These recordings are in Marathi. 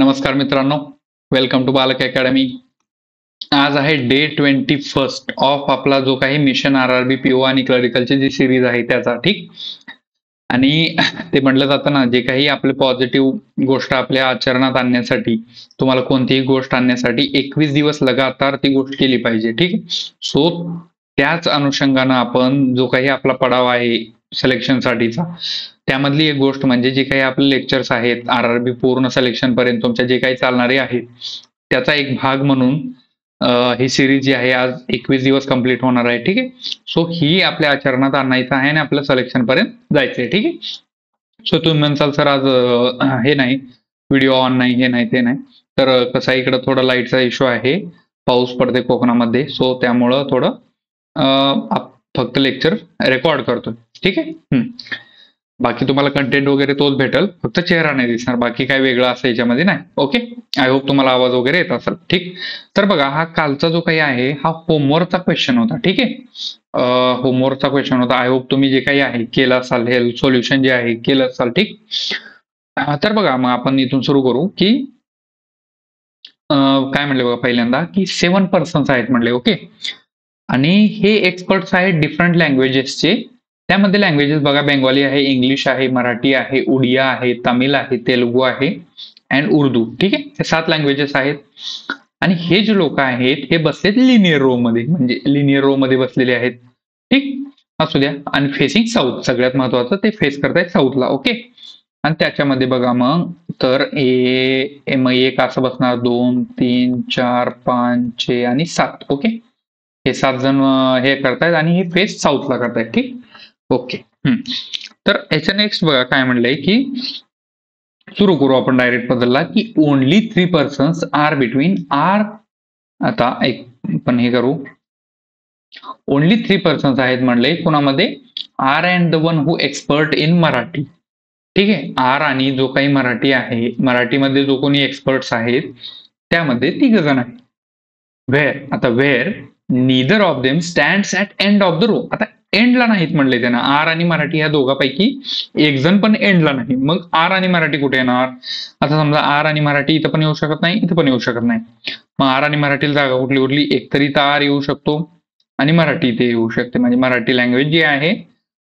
नमस्कार मित्रांनो, वेलकम टू बालक अकॅडमी. आज आहे डे 21 ऑफ आपला जो काही मिशन RRB PO आणि क्लरिकलची जी सिरीज आहे त्याचा. ठीक. आणि ते म्हटलं जातं ना, जे काही आपले पॉझिटिव्ह गोष्ट आपल्या आचरणात आणण्यासाठी, तुम्हाला कोणतीही गोष्ट आणण्यासाठी 21 दिवस लगातार ती गोष्ट केली पाहिजे. ठीक. सो त्याच अनुषंगानं आपण जो काही आपला पडाव आहे सिलेक्शन साठीचा, त्यामधली एक गोष्ट म्हणजे जे काही आपले लेक्चर्स आहेत RRB पूर्ण सिलेक्शन पर्यंत तुमच्या जे काही चालणारे आहेत, त्याचा एक भाग म्हणून ही सिरीज जी आहे आज 21 दिवस कंप्लीट होणार आहे. ठीक आहे. सो ही आपल्या आचरणात आणायचं आहे आणि आपलं सिलेक्शन पर्यंत जायचंय. ठीक आहे. सो तुम्ही म्हणसाल सर आज हे नाही, व्हिडिओ ऑन नाही, हे नाही, ते नाही. तर कसं आहे, इकडं थोडं लाईटचा इश्यू आहे, पाऊस पडते कोकणामध्ये. सो त्यामुळं थोडं फक्त लेक्चर रेकॉर्ड करतोय. ठीक आहे. बाकी तुम्हाला कंटेंट वगैरे तोच भेटल, फक्त चेहरा नाही दिसणार, बाकी काय वेगळं असं याच्यामध्ये नाही. ओके. आय होप तुम्हाला आवाज वगैरे येत असेल. ठीक. तर बघा, हा कालचा जो काही आहे हा होमवर्कचा क्वेश्चन होता. ठीक आहे. होमवर्कचा क्वेश्चन होता. आय होप तुम्ही जे काही आहे केलं असाल, हे सोल्युशन जे आहे केलं असाल. ठीक. तर बघा, मग आपण इथून सुरू करू की काय म्हणले बघा, पहिल्यांदा की 7 पर्सन्स आहेत म्हणले. ओके. आणि हे एक्सपर्ट्स आहेत डिफरंट लँग्वेजेसचे. त्यामध्ये लँग्वेजेस बघा, बेंगॉली आहे, इंग्लिश आहे, मराठी आहे, उडिया आहे, तमिळ आहे, तेलुगू आहे अँड उर्दू. ठीक आहे. हे 7 लँग्वेजेस आहेत. आणि हे जे लोक आहेत हे बसलेत लिनियर रो मध्ये, म्हणजे लिनियर रो मध्ये बसलेले आहेत. ठीक. असू द्या. आणि फेसिंग साऊथ, सगळ्यात महत्वाचं ते फेस करतायत साऊथला. ओके. आणि त्याच्यामध्ये बघा मग तर मग एक असं बसणार, 2 3 4 5 6 आणि 7. ओके. हे 7 जण हे करतायत आणि हे फेस साऊथला करतायत. ठीक. ओके. तर याच्या नेक्स्ट बघा काय म्हणलंय की सुरू करू आपण डायरेक्ट बदलला की only 3 persons are between R. आता एक पण हे करू, ओनली 3 पर्सन्स आहेत म्हणले कोणामध्ये, R and the one who expert in Marathi. ठीक आहे. आर आणि जो काही मराठी आहे, मराठीमध्ये जो कोणी एक्सपर्ट्स आहेत त्यामध्ये 3 जण आहेत. व्हेअर, आता where neither of them stands at end of the row. आता एंडला नाहीत म्हणले त्यांना, आर आणि मराठी ह्या दोघांपैकी एक जण पण एंडला नाही. मग आर आणि मराठी कुठे येणार? आता समजा आर आणि मराठी इथं पण येऊ शकत नाही, इथं पण येऊ शकत नाही. मग आर आणि मराठीला जागा कुठली उरली? एक तरी इथं आर येऊ शकतो आणि मराठी इथे येऊ शकते, म्हणजे मराठी लँग्वेज जी आहे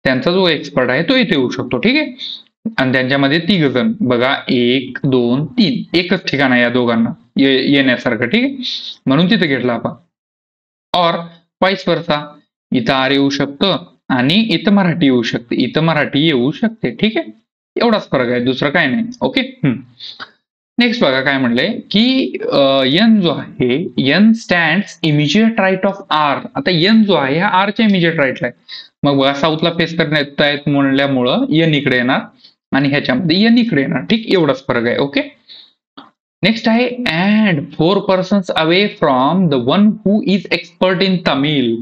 त्यांचा जो एक्सपर्ट आहे तो इथे येऊ शकतो. ठीक आहे. आणि त्यांच्यामध्ये 3 जण बघा, 1 2 3, एकच ठिकाण आहे या दोघांना येण्यासारखं. ठीक आहे. म्हणून तिथे घेतलं आपण. और वाईस वर्सा, इथं आर येऊ शकतं आणि इथं मराठी येऊ शकते, इथं मराठी येऊ शकते. ठीक आहे. एवढाच फरक आहे, दुसरं काय नाही. ओके. नेक्स्ट बघा काय म्हणलंय की यन जो आहे, N stands immediate right of R. आता यन जो आहे हा आरच्या इमिजिएट राईटला आहे. मग बघा, साऊथला फेस करण्यात आहेत म्हणल्यामुळं यन इकडे येणार आणि ह्याच्यामध्ये यन इकडे येणार. ठीक. एवढाच फरक आहे. ओके. नेक्स्ट आहे and 4 persons away from the one who is expert in Tamil.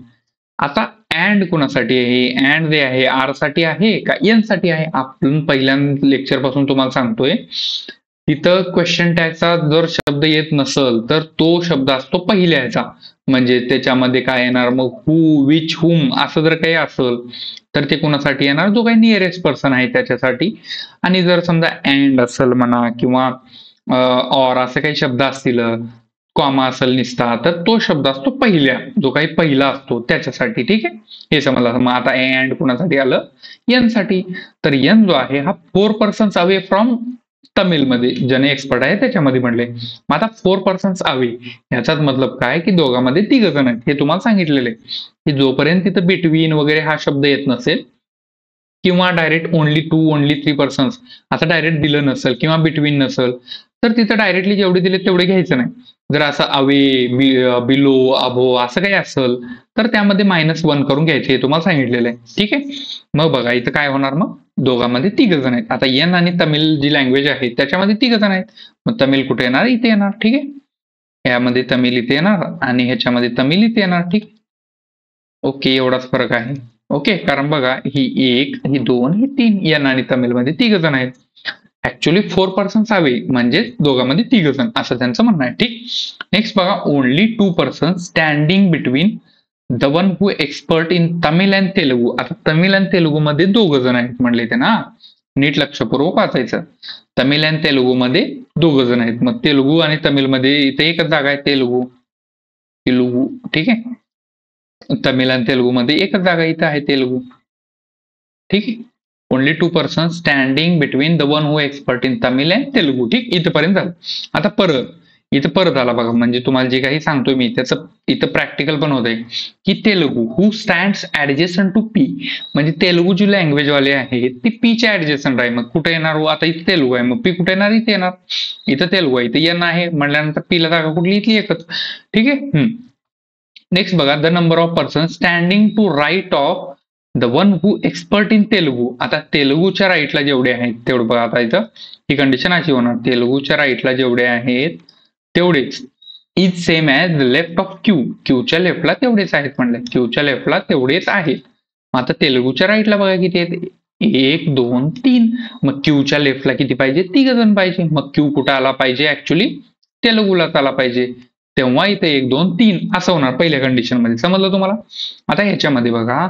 आता अँड कुणासाठी आहे? अँड जे आहे आर साठी आहे का एन साठी आहे? आपण पहिल्या लेक्चर पासून तुम्हाला सांगतोय, तिथं क्वेश्चन टॅगचा जर शब्द येत नसल तर तो शब्द असतो पहिल्या ह्याचा, म्हणजे त्याच्यामध्ये काय येणार मग, हू, विच, हुम असं जर काही असेल तर ते कुणासाठी येणार? जो काही नियरेस्ट पर्सन आहे त्याच्यासाठी. आणि जर समजा अँड असेल म्हणा किंवा ऑर असे काही शब्द असतील, कॉमा असेल निसता, तर तो शब्द असतो पहिल्या, जो काही पहिला असतो त्याच्यासाठी. ठीक आहे. हे समजलं. मग आता अँड कुणासाठी आलं? एन साठी. तर एन जो आहे हा 4 पर्सन्स अवे फ्रॉम तमिळ मध्ये ज्याने एक्सपर्ट आहे त्याच्यामध्ये म्हणले. मग आता 4 पर्सन्स अवे ह्याचाच मतलब काय की दोघांमध्ये 3 जण आहेत, हे तुम्हाला सांगितलेले की जोपर्यंत तिथं बिटवीन वगैरे हा शब्द येत नसेल किंवा डायरेक्ट ओनली 2 ओनली 3 पर्सन्स आता डायरेक्ट दिलं नसेल किंवा बिटवीन नसेल तर तिथं डायरेक्टली जेवढे दिले तेवढे घ्यायचं नाही. जर असं अवे, बिलो, अभो असं काही असेल तर त्यामध्ये -1 करून घ्यायचे, हे तुम्हाला सांगितलेलं आहे. ठीक आहे. मग बघा इथं काय होणार, मग दोघांमध्ये 3 जण आहेत. आता एन आणि तमिळ जी लँग्वेज आहे त्याच्यामध्ये 3 जण आहेत. मग तमिळ कुठे येणार? इथे येणार. ठीक आहे. ह्यामध्ये तमिळ इथे येणार आणि ह्याच्यामध्ये तमिळ इथे येणार. ठीक. ओके. एवढाच फरक आहे. ओके. कारण बघा, ही 1, ही 2, ही 3, एन आणि तमिळ मध्ये 3 जण आहेत. ऍक्च्युअली 4 पर्सन्स हवे म्हणजे दोघांमध्ये 3 जण असं त्यांचं म्हणणं आहे. ठीक. नेक्स्ट बघा, only 2 persons standing between the one who expert in Tamil and Telugu. आता तमिळ आणि तेलुगू मध्ये 2 जण आहेत म्हणले ते ना. नीट लक्षपूर्वक वाचायचं. तमिळ आणि तेलुगू मध्ये दोघ जण आहेत. मग तेलुगू आणि तमिळ मध्ये इथे एकच जागा आहे, तेलुगू. तेलुगू ठीक आहे. तमिळ आणि तेलुगू मध्ये एकच जागा इथं आहे, तेलुगू. ठीक आहे. Only 2 person standing between the one who expert in Tamil and Telugu. ठीक, इथपर्यंत झालं. आता परत इथं परत आला बघा, म्हणजे तुम्हाला जे काही सांगतोय मी त्याचं इथं प्रॅक्टिकल पण होतंय की तेलुगू हू स्टँड्स ऍडजेसंट टू पी, म्हणजे तेलुगू जी लँग्वेज वाले आहेत ती पी च्या ऍडजेसंट आहे. मग कुठे येणार हो, आता इथे तेलुगू आहे, मग पी कुठे येणार, इथे येणार. इथं तेलुगू आहे, इथे एन आहे म्हणल्यानंतर पी ला जागा कुठली, इथली एकच. ठीक आहे. नेक्स्ट बघा, the number of person standing to right of the one who expert in Telugu. आता तेलुगूच्या राईटला जेवढे आहेत तेवढं बघा, आता इथं ही कंडिशन अशी होणार, तेलुगूच्या राईटला जेवढे आहेत तेवढेच is same as the left of Q. क्यूच्या लेफ्टला तेवढेच आहेत म्हणले, क्यूच्या लेफ्टला तेवढेच आहेत. आता तेलुगूच्या राईटला बघा किती आहेत, 1 2 3. मग क्यूच्या लेफ्टला किती पाहिजे, 3 जण पाहिजे. मग क्यू कुठं आला पाहिजे, ऍक्च्युली तेलुगूलाच आला पाहिजे. तेव्हा इथे 1 2 3 असं होणार पहिल्या कंडिशन मध्ये. समजलं तुम्हाला. आता ह्याच्यामध्ये बघा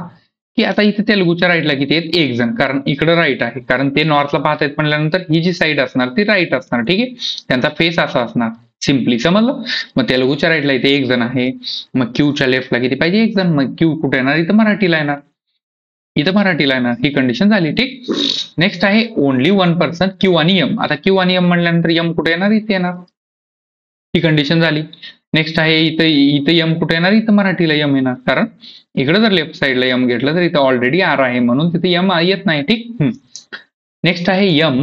की आता इथे तेलुगूच्या राईटला किती आहेत, 1 जण, कारण इकडे राईट आहे, कारण ते नॉर्थला पाहत आहेत म्हणल्यानंतर ही जी साईड असणार ती राईट असणार. ठीक आहे, त्यांचा फेस असा असणार. सिम्पली समजलं. मग तेलुगूच्या राईटला इथे 1 जण आहे. मग क्यूच्या लेफ्टला किती पाहिजे, 1 जण. मग क्यू कुठे येणार, इथं मराठीला येणार, इथं मराठीला येणार. ही कंडिशन झाली. ठीक. नेक्स्ट आहे ओनली 1 पर्सन क्यू आणि एम. आता क्यू आणि एम म्हणल्यानंतर एम कुठे येणार, इथे येणार. ही कंडिशन झाली. नेक्स्ट आहे इथं इथं एम कुठे येणार, इथं मराठीला एम येणार, कारण इकडे जर लेफ्ट साईडला एम घेतलं तर इथं ऑलरेडी आर आहे म्हणून तिथे एम येत नाही. ठीक. नेक्स्ट आहे M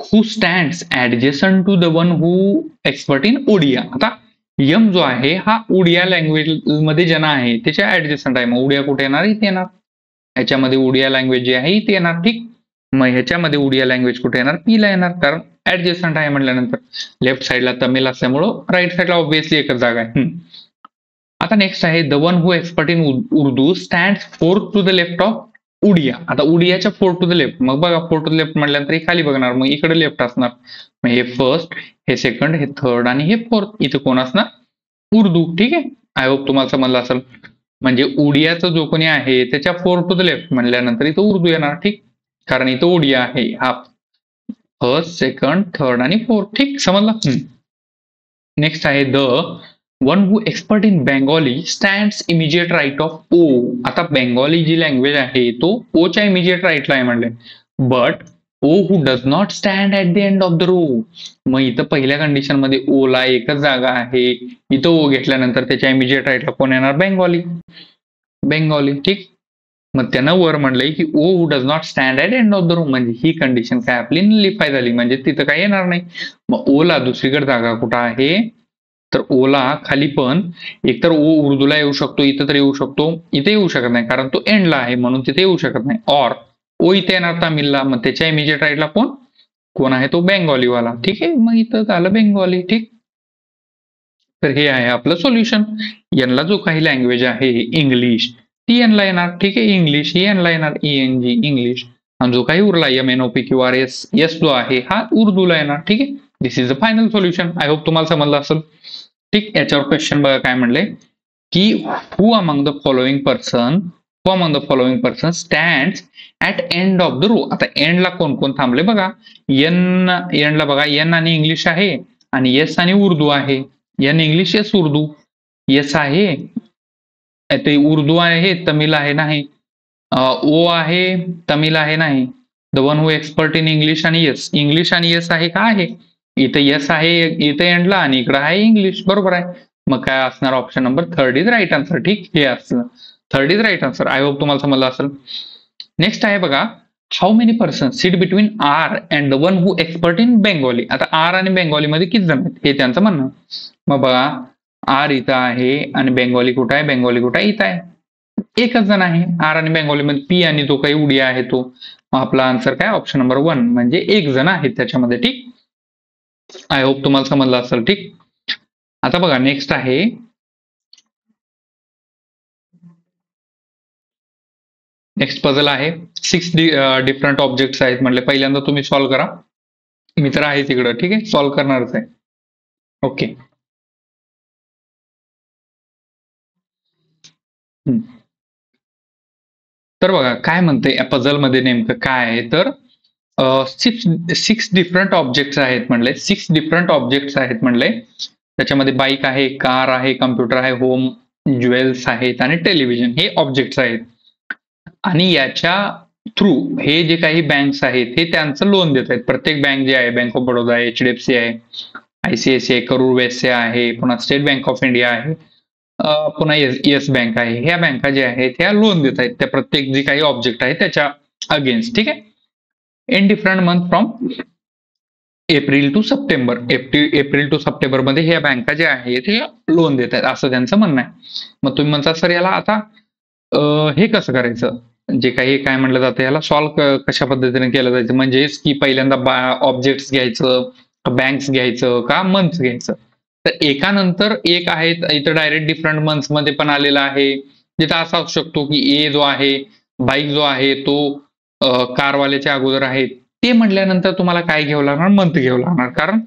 who stands adjacent to the one who expert in Odia. आता यम जो आहे हा ओडिया लँग्वेज मध्ये ज्यांना आहे त्याच्या ऍडजेसंट आहे. मग ओडिया कुठे येणार, इथे येणार. ह्याच्यामध्ये ओडिया लँग्वेज जी आहे इथे येणार. ठीक. मग ह्याच्यामध्ये ओडिया लँग्वेज कुठे येणार, पी ला येणार, कारण ऍडजेसंट आहे म्हणल्यानंतर. लेफ्ट साईडला तमिळ असल्यामुळं राईट साईडला ऑब्व्हियसली एकच जागा आहे. आता नेक्स्ट आहे the one who expert in Urdu stand fourth to the left of Odia. आता उडियाच्या 4 टू द लेफ्ट. मग बघा 4 टू द लेफ्ट म्हटल्यानंतर हे खाली बघणार, मग इकडे लेफ्ट असणार. मग हे फर्स्ट, हे सेकंड, हे थर्ड आणि हे फोर्थ. इथे कोण असणार, उर्दू. ठीक आहे. आय होप तुम्हाला समजलं असेल. म्हणजे उडियाचा जो कोणी आहे त्याच्या 4 टू द लेफ्ट म्हणल्यानंतर इथं उर्दू येणार. ठीक, कारण इथं ओडिया आहे. हा फर्स्ट, सेकंड, थर्ड आणि फोर्थ. ठीक, समजलं. नेक्स्ट आहे the one who expert in Bengali stands immediate right of O. आता बेंगॉली जी लँग्वेज आहे तो ओच्या इमिजिएट राईटला आहे म्हणले. But O who does not stand at the end of the row. मग इथं पहिल्या कंडिशन मध्ये ओ ला एकच जागा आहे. इथं ओ घेतल्यानंतर त्याच्या इमिजिएट राईटला कोण येणार, बेंगॉली. बेंगॉली. ठीक. मग त्यानं वर म्हणलंय की O who does not stand at end of the room, म्हणजे ही कंडिशन काय आपली नलिफाय झाली, म्हणजे तिथं काय येणार नाही. मग ओला दुसरीकडे जागा कुठं आहे, तर ओला खाली पण एकतर ओ उर्दूला येऊ शकतो, इथं तर येऊ शकतो, इथे येऊ शकत नाही कारण तो एंडला आहे म्हणून तिथे येऊ शकत नाही. ऑर ओ इथे येणार तामिळला, मग त्याच्या इमिजिएट राईटला कोण आहे, तो बेंगॉलीवाला. ठीक आहे, मग इथं झालं बेंगॉली. ठीक. तर हे आहे आपलं सोल्युशन. यांना जो काही लँग्वेज आहे इंग्लिश ती यांना येणार. ठीक आहे, इंग्लिश ही यांना येणार, ENG इंग्लिश. आणि जो काही उरला MNOPQRS एस जो आहे हा उर्दूला येणार. ठीक आहे. This is the final solution. I hope तुम्हाला समजलं असेल. ठीक. याच्यावर क्वेश्चन बघा काय म्हणले की who among the following person stands at end of the row. आता एंडला कोण कोण थांबले बघा. एंडला बघा एन आणि इंग्लिश आहे आणि एस आणि उर्दू आहे. An English, S Urdu. S आहे ते उर्दू आहे, तमिळ आहे नाही. ओ आहे, तमिळ आहे नाही. The one who expert in English आणि येस, इंग्लिश आणि येस आहे का, आहे. इथे येस आहे इथे एंडला आणि इकडे आहे इंग्लिश. बरोबर आहे. मग काय असणार, option number 3 is right answer. ठीक, हे असणार 3 is right answer. I hope तुम्हाला समजलं असेल. नेक्स्ट आहे बघा, how many person sit between R and the one who expert in Bengali. आता आर आणि बेंगॉली मध्ये किती जण आहेत हे त्यांचं म्हणणं. मग बघा आर इथं आहे आणि बेंगॉली कुठं आहे, बेंगॉली कुठं आहे, इथं आहे. एकच जण आहे आर आणि बेंगॉली मध्ये, पी आणि जो काही उडिया आहे तो. मग आपला आन्सर काय, ऑप्शन नंबर 1 म्हणजे 1 जण आहेत त्याच्यामध्ये. ठीक. आय होप तुम्हाला समजलं असेल. ठीक. आता बघा नेक्स्ट आहे नेक्स्ट पझल आहे 6 डिफरंट ऑब्जेक्ट्स आहेत म्हटले. पहिल्यांदा तुम्ही सॉल्व्ह करा. मी तर आहे तिकडं. ठीक आहे, सॉल्व्ह करणारच आहे. ओके. तर बघा काय म्हणते या पझल मध्ये नेमकं काय आहे, तर सिक्स डिफरंट ऑब्जेक्ट्स आहेत म्हणले, 6 डिफरंट ऑब्जेक्ट्स आहेत म्हणले. त्याच्यामध्ये बाईक आहे, कार आहे, कम्प्युटर आहे, होम ज्वेल्स आहेत आणि टेलिव्हिजन हे ऑब्जेक्ट्स आहेत. आणि याच्या थ्रू हे जे काही बँक्स आहेत हे त्यांचं लोन देत आहेत. प्रत्येक बँक जे आहे, बँक ऑफ बडोदा आहे, HDFC आहे, ICICI, करूर वैश्य आहे, पुन्हा स्टेट बँक ऑफ इंडिया आहे, पुन्हा येस बँक आहे. ह्या बँका ज्या आहेत ह्या लोन देत आहेत त्या प्रत्येक जे काही ऑब्जेक्ट आहे त्याच्या अगेन्स्ट. ठीक आहे. In different month from April to September. April to September मध्ये ह्या बँका ज्या आहेत हे लोन देत आहेत असं त्यांचं म्हणणं आहे. मग तुम्ही म्हणता सर याला आता हे कसं करायचं, जे काही काय म्हटलं जातं याला सॉल्व्ह कशा पद्धतीने केलं जायचं, म्हणजेच की पहिल्यांदा ऑब्जेक्ट्स घ्यायचं, बँक्स घ्यायचं का मंथ्स घ्यायचं. तर एकानंतर एक आहेत, इथं डायरेक्ट डिफरंट मंथ्स मध्ये पण आलेला आहे. जिथं असा असू शकतो की ए जो आहे, बाईक जो आहे तो कारवाल्याच्या अगोदर आहे, ते म्हटल्यानंतर तुम्हाला काय घ्यावं लागणार, मंथ घ्यावं लागणार. कारण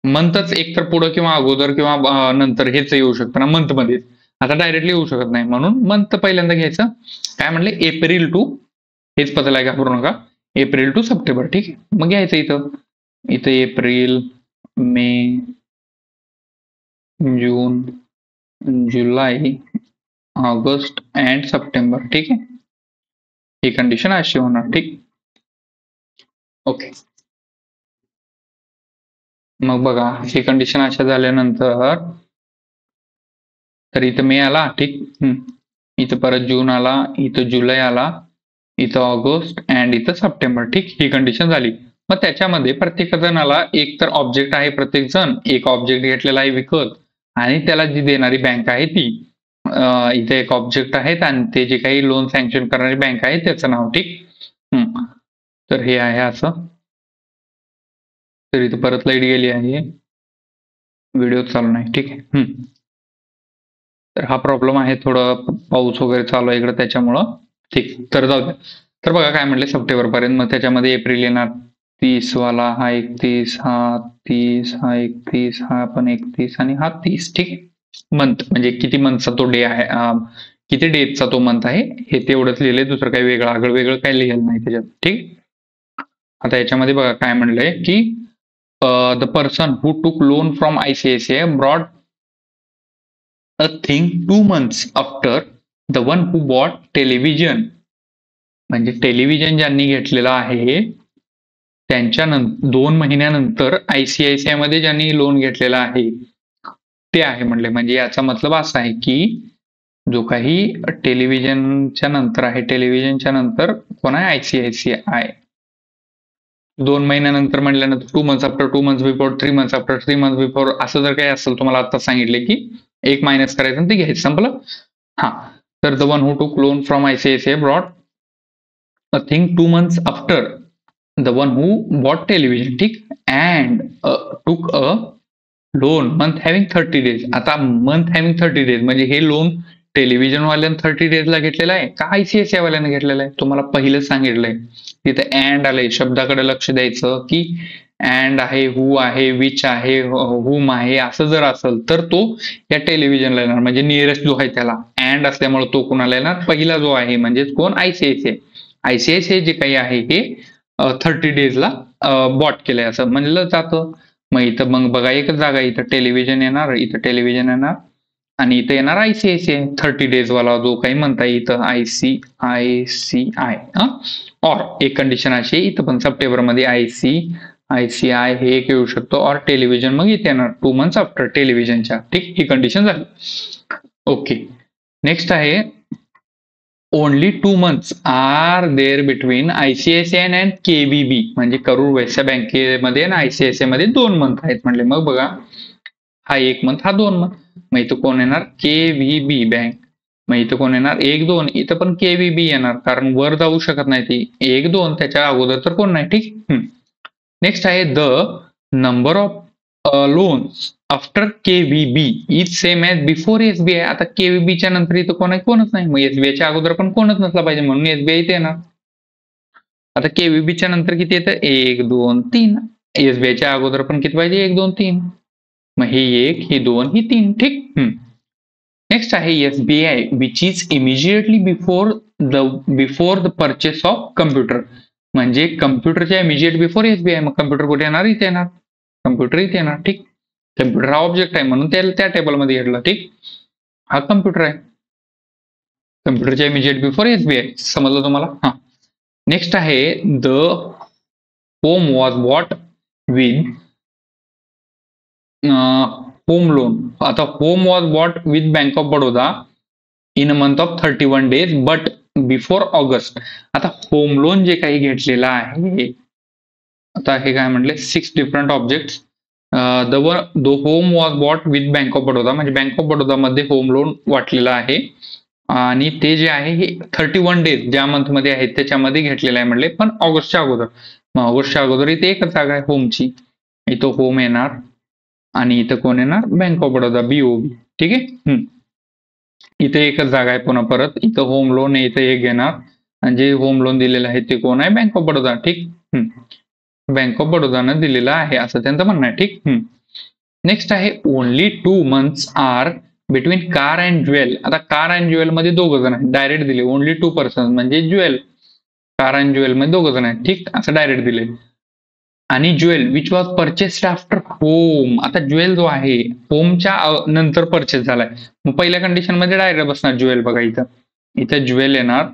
मंथच एकतर पुढं किंवा अगोदर किंवा नंतर हेच येऊ शकतं ना मंथ मध्ये, आता डायरेक्टली येऊ शकत नाही. म्हणून मंथ पहिल्यांदा घ्यायचं. काय म्हणले, एप्रिल टू, हेच पदाला घाबरू नका, एप्रिल टू सप्टेंबर. ठीक आहे. मग घ्यायचं इथं April, may, June, July, August and September. ठीक आहे. ही कंडिशन अशी होणार. ठीक. ओके. मग बघा ही कंडिशन अशा झाल्यानंतर तर इथं मे आला. ठीक. इथं परत जून आला, इथं जुलै आला, इथं ऑगस्ट अँड इथं सप्टेंबर. ठीक. ही कंडिशन झाली. मग त्याच्यामध्ये प्रत्येक जणाला एक तर ऑब्जेक्ट आहे, प्रत्येक जण एक ऑब्जेक्ट घेतलेला आहे विकत, आणि त्याला जी देणारी बँक आहे ती इथे एक ऑब्जेक्ट आहेत आणि ते जे काही लोन सँक्शन करणारी बँक आहे त्याचं नाव. ठीक. तर हे आहे असं. तर इथं परत लाईट गेली आहे, व्हिडिओ चालू नाही. ठीक आहे. तर हा प्रॉब्लेम आहे, थोडं पाऊस वगैरे चालू आहे इकडे त्याच्यामुळं. ठीक. तर जाऊ द्या. तर बघा काय म्हटले सप्टेंबर पर्यंत. मग त्याच्यामध्ये एप्रिल येणार 30 वाला, हा 31, हा 30, हा 31, हा पण 31 आणि हा 30. ठीक. मंथ म्हणजे किती मंथचा तो डे आहे, किती डेजचा तो मंथ आहे हे तेवढंच लिहिलंय, दुसरं काही वेगळं काही लिहिलं नाही त्याच्यात. ठीक. आता याच्यामध्ये बघा काय म्हणलंय की the person who took loan from ICICI brought a thing 2 months after the one who bought television. म्हणजे टेलिव्हिजन ज्यांनी घेतलेला आहे त्यांच्या 2 महिन्यानंतर ICICI मध्ये ज्यांनी लोन घेतलेला आहे ते आहे म्हणले. म्हणजे याचा मतलब असा आहे की जो काही टेलिव्हिजनच्या नंतर आहे, टेलिव्हिजनच्या नंतर कोण आहे, ICICI. 2 महिन्यानंतर म्हटल्यानंतर 2 months after, 2 months before, 3 months after, 3 months before, असं जर काही असेल तुम्हाला आता सांगितले की एक मायनस करायचं आणि ते घ्यायचं. संपलं. हा. तर the one who took loan from ICICI brought a thing 2 months after the one who bought television. ठीक. And took a loan month having 30 days. आता मंथ हॅव्हिंग 30 days म्हणजे हे लोन टेलिव्हिजन वाल्यानं 30 days ला घेतलेलं आहे का ICICI वाल्यानं घेतलेलं आहे, तुम्हाला पहिलं सांगितलंय. तिथे अँड आलंय, शब्दाकडे लक्ष द्यायचं की अँड आहे, हू आहे, विच आहे, हुम आहे, असं जर असेल तर तो या टेलिव्हिजनला येणार. म्हणजे नियरेस्ट जो आहे त्याला अँड असल्यामुळे तो कोणाला येणार, पहिला जो आहे म्हणजेच कोण, ICICI जे काही आहे हे 30 days ला बॉट केलंय असं म्हणलं जातं. मग इथं मग बघा एकच जागा, इथं टेलिव्हिजन येणार, इथं टेलिव्हिजन येणार आणि इथं येणार ICICI 30 days वाला जो काही म्हणताय इथं ICICI. और एक कंडिशन अशी, इथं पण सप्टेंबर मध्ये ICICI हे एक येऊ शकतो, और टेलिव्हिजन मग इथे येणार 2 months आफ्टर टेलिव्हिजनच्या. ठीक. ही कंडिशन झाली. ओके. नेक्स्ट आहे only 2 months are there between ICICI and KVB. म्हणजे करूर वैश्य बँकेमध्ये आणि ICICI मध्ये 2 months आहेत म्हणले. मग बघा हा 1 month, हा 2 month. मग इथं कोण येणार, KVB बँक. मग इथं कोण येणार, 1, 2. इथं पण KVB येणार कारण वर जाऊ शकत नाही ती, 1, 2 त्याच्या अगोदर तर कोण नाही. ठीक. नेक्स्ट आहे the number of loans after KVB is same as before SBI. आता KVB च्या नंतर इथं कोणच नाही, मग SBI च्या अगोदर पण कोणच नसला पाहिजे म्हणून SBI इथे येणार. आता KVB च्या नंतर किती येतं, 1, 2, 3. SBI च्या अगोदर पण किती पाहिजे, 1, 2, 3. मग ही 1, ही 2, ही 3. ठीक. नेक्स्ट आहे SBI which is immediately before the purchase of computer. म्हणजे कम्प्युटरच्या इमिजिएट बिफोर एसबीआय. मग कम्प्युटर कुठे येणार? इथे येणार. कम्प्युटर इथे येणार. ठीक. कम्प्युटर हा ऑब्जेक्ट आहे म्हणून त्या टेबलमध्ये घेतला. ठीक. हा कम्प्युटर आहे. कम्प्युटरच्या इमिजिएट बिफोर एसबीआय. समजलं तुम्हाला? हा. नेक्स्ट आहे the home was bought with home loan. आता home was bought with bank of Baroda in a month of 31 days but before August. आता होम लोन जे काही घेतलेलं आहे, आता हे काय म्हटले 6 different object. The home was bought with bank of Baroda म्हणजे बँक ऑफ बडोदा मध्ये होम लोन वाटलेलं आहे आणि ते जे आहे हे 31 days ज्या मंथ मध्ये आहेत त्याच्यामध्ये घेतलेलं आहे म्हणले, पण ऑगस्टच्या अगोदर. मग ऑगस्टच्या अगोदर इथे एकच जागा आहे होमची. इथं होम येणार आणि इथं कोण येणार? Bank of Baroda BOB. ठीक आहे. इथे एकच जागा आहे पुन्हा परत. इथं होम लोन आहे, इथे एक घेणार आणि जे होम लोन दिलेलं आहे ते कोण आहे? Bank of Baroda. ठीक. बँक ऑफ बडोदानं दिलेलं आहे असं त्यांचं म्हणणं आहे. ठीक. नेक्स्ट आहे only 2 months are between car and jewel. आता कार अँड ज्वेल मध्ये दोघं जण आहेत, डायरेक्ट दिले. ओनली 2 persons म्हणजे ज्वेल, कार अँड ज्वेल मध्ये दोघं जण आहेत. ठीक. असं डायरेक्ट दिले. आणि jewel which was purchased after home. आता ज्वेल जो आहे होमच्या नंतर परचेस झालाय, मग पहिल्या कंडिशन मध्ये डायरेक्ट बसणार ज्वेल. बघा इथं ज्वेल येणार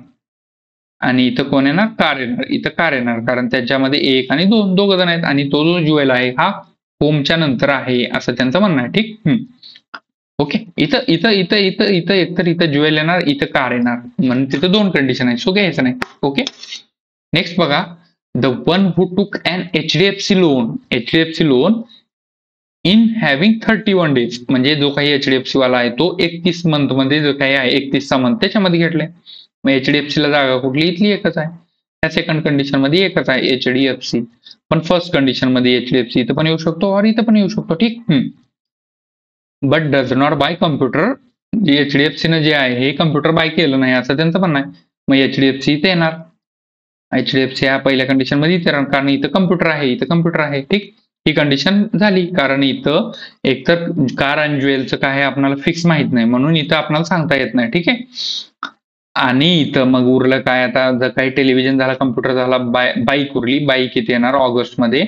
आणि इथं कोण येणार? कार येणार. इथं कार येणार कारण त्याच्यामध्ये एक आणि दोघं जण आहेत आणि तो जो ज्वेल आहे हा होमच्या नंतर आहे असं त्यांचं म्हणणं आहे. ठीक. ओके. इथं इथं इथं इथं इथं एकतर इथं ज्वेल येणार, इथं कार येणार म्हणून तिथं 2 कंडिशन आहे. सो घ्यायचं नाही. ओके. नेक्स्ट बघा the one who took an HDFC loan in having 31 days म्हणजे जो काही एचडीएफसी वाला आहे तो 31 मंथ मध्ये जो काही आहे 31चा मंथ त्याच्यामध्ये घेतलाय. मग एचडीएफसी ला जागा कुठली? इथली एकच आहे. त्या सेकंड कंडिशन मध्ये एकच आहे एचडीएफसी, पण फर्स्ट कंडिशन मध्ये एचडीएफसी इथं पण येऊ शकतो और इथं पण येऊ शकतो. ठीक. But does not buy computer. HDFC ने जे आहे हे कम्प्युटर बाय केलं नाही असं त्यांचं म्हणणं आहे. मग एचडीएफसी इथे येणार. एचडीएफसी ह्या पहिल्या कंडिशन मध्ये इथे येणार कारण इथं कम्प्युटर आहे, इथं कम्प्युटर आहे. ठीक. ही कंडिशन झाली कारण इथं एकतर कार आणि ज्वेलचं काय आहे आपल्याला फिक्स माहित नाही म्हणून इथं आपल्याला सांगता येत नाही. ठीक आहे. आणि इथं मग उरलं काय? आता जर काही टेलिव्हिजन झाला, कम्प्युटर झाला, बाईक उरली. बाईक इथे येणार ऑगस्ट मध्ये.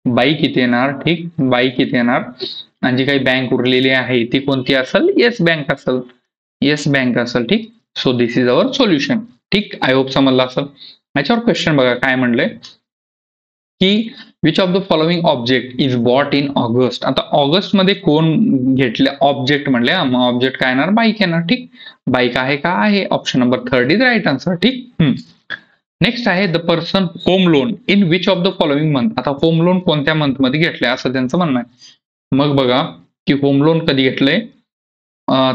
बाईक इथे येणार. ठीक. बाईक इथे येणार आणि जी काही बँक उरलेली आहे ती कोणती असेल? येस बँक असेल. येस बँक असेल. ठीक. So this is our solution. ठीक. आय होप समजलं असेल. याच्यावर क्वेश्चन बघा काय म्हणलंय की which of the following object is bought in August. आता ऑगस्ट मध्ये कोण घेतले ऑब्जेक्ट म्हणले? ऑब्जेक्ट काय येणार? बाईक येणार. ठीक. बाईक आहे का? आहे. Option number 3 is right answer. ठीक. नेक्स्ट आहे the person home loan in which of the following month. आता होम लोन कोणत्या मंथ मध्ये घेतले असं त्यांचं म्हणणं आहे. मग बघा की होम लोन कधी घेतलंय?